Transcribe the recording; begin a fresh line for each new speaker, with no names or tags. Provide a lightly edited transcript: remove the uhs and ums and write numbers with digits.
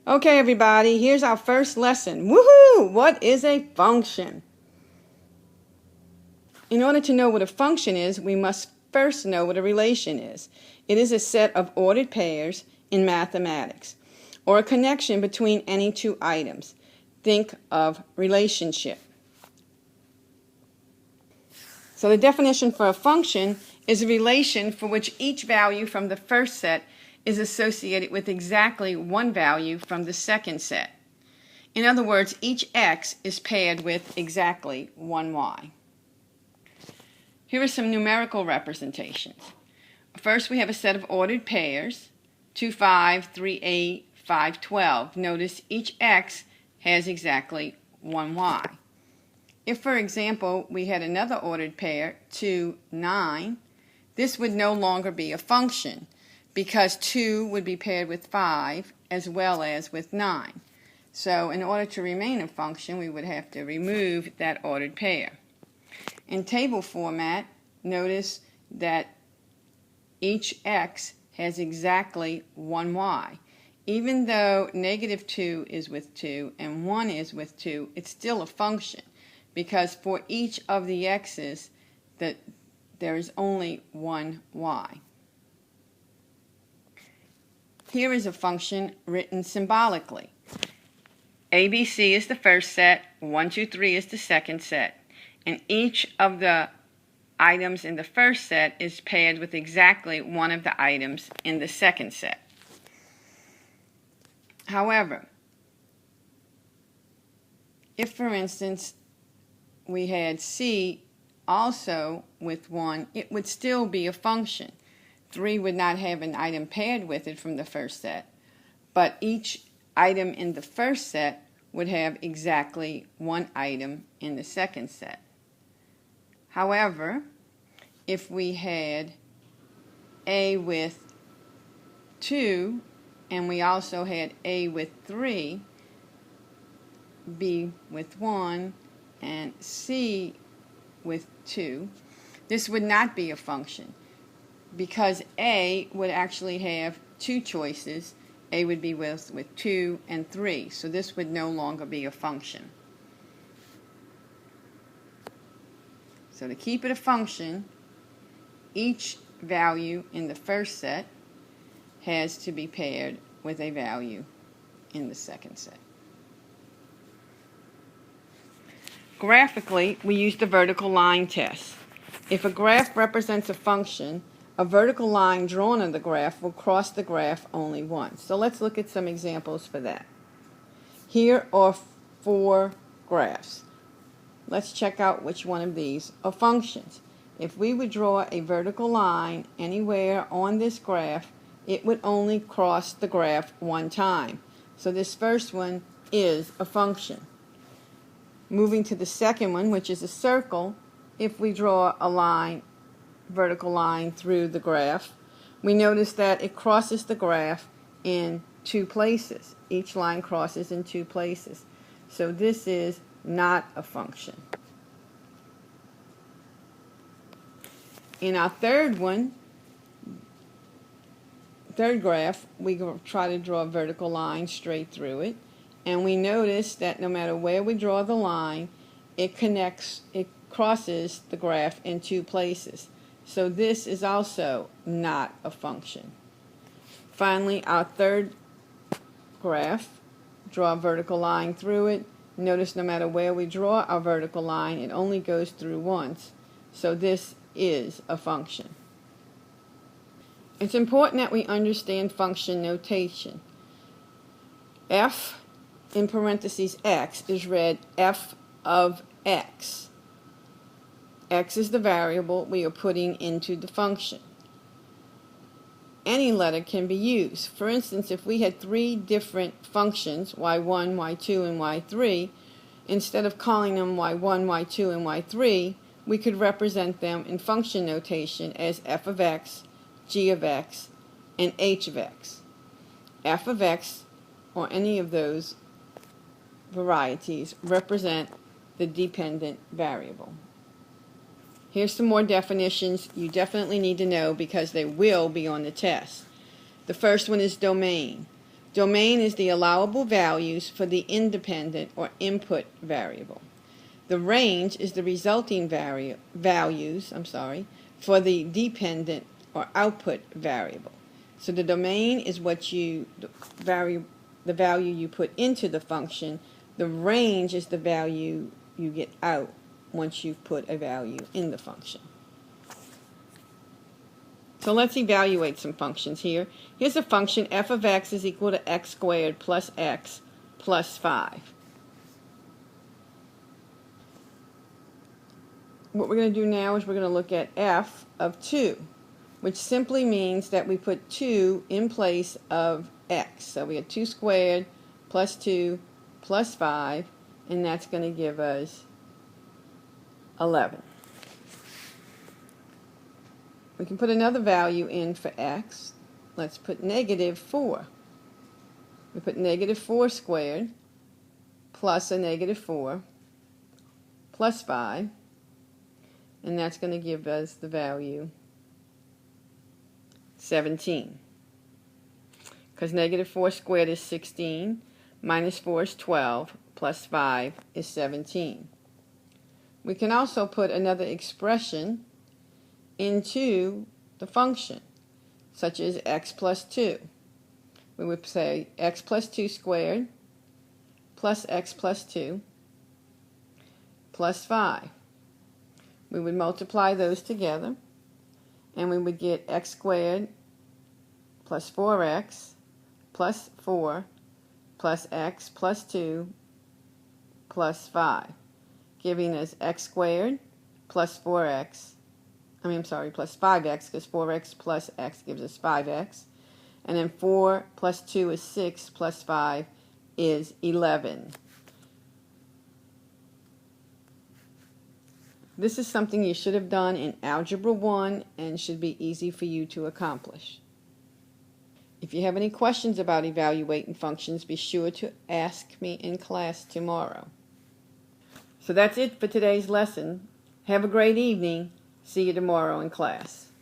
Okay, everybody, here's our first lesson. Woohoo! What is a function? In order to know what a function is, we must first know what a relation is. It is a set of ordered pairs in mathematics, or a connection between any two items. Think of relationship. So the definition for a function is a relation for which each value from the first set is associated with exactly one value from the second set. In other words, each x is paired with exactly one y. Here are some numerical representations. First, we have a set of ordered pairs, 2, 5, 3, 8, 5, 12. Notice each x has exactly one y. If, for example, we had another ordered pair, 2, 9, this would no longer be a function because 2 would be paired with 5 as well as with 9. So in order to remain a function, we would have to remove that ordered pair. In table format, notice that each x has exactly one y. Even though negative 2 is with 2 and 1 is with 2, it's still a function because for each of the x's there is only one y. Here is a function written symbolically. ABC is the first set, 1, 2, 3 is the second set, and each of the items in the first set is paired with exactly one of the items in the second set. However, if, for instance, we had C also with 1, it would still be a function. 3 would not have an item paired with it from the first set, but each item in the first set would have exactly one item in the second set. However, if we had A with 2 and we also had A with 3, B with 1, and C with 2, this would not be a function because A would actually have two choices. A would be with 2 and 3, so this would no longer be a function. So to keep it a function, each value in the first set has to be paired with a value in the second set. Graphically, we use the vertical line test. If a graph represents a function, a vertical line drawn on the graph will cross the graph only once. So let's look at some examples for that. Here are 4 graphs. Let's check out which one of these are functions. If we would draw a vertical line anywhere on this graph, it would only cross the graph one time. So this first one is a function. Moving to the second one, which is a circle, if we draw a line, vertical line through the graph, we notice that it crosses the graph in 2 places. Each line crosses in 2 places. So this is not a function. In our third graph, we try to draw a vertical line straight through it, and we notice that no matter where we draw the line, it crosses the graph in 2 places. So this is also not a function. Finally, our third graph, draw a vertical line through it. Notice no matter where we draw our vertical line, it only goes through once. So this is a function. It's important that we understand function notation. F in parentheses x is read f of x. X is the variable we are putting into the function. Any letter can be used. For instance, if we had 3 different functions, y1, y2, and y3, instead of calling them y1, y2, and y3, we could represent them in function notation as f of x, g of x, and h of x. F of x, or any of those varieties, represent the dependent variable. Here's some more definitions you definitely need to know because they will be on the test. The first one is domain. Domain is the allowable values for the independent or input variable. The range is the resulting values for the dependent or output variable. So the domain is the value you put into the function. The range is the value you get out once you've put a value in the function. So let's evaluate some functions here. Here's a function f of x is equal to x squared plus x plus 5. What we're going to do now is we're going to look at f of 2, which simply means that we put 2 in place of x. So we have 2 squared plus 2 plus 5, and that's going to give us 11. We can put another value in for x. Let's put negative 4. We put negative 4 squared plus a negative 4 plus 5, and that's going to give us the value 17. Because negative 4 squared is 16, minus 4 is 12, plus 5 is 17. We can also put another expression into the function, such as x plus 2. We would say x plus 2 squared plus x plus 2 plus 5. We would multiply those together, and we would get x squared plus 4x plus 4 plus x plus 2 plus 5, giving us x squared plus 4x, plus 5x, because 4x plus x gives us 5x. And then 4 plus 2 is 6, plus 5 is 11. This is something you should have done in Algebra 1 and should be easy for you to accomplish. If you have any questions about evaluating functions, be sure to ask me in class tomorrow. So that's it for today's lesson. Have a great evening. See you tomorrow in class.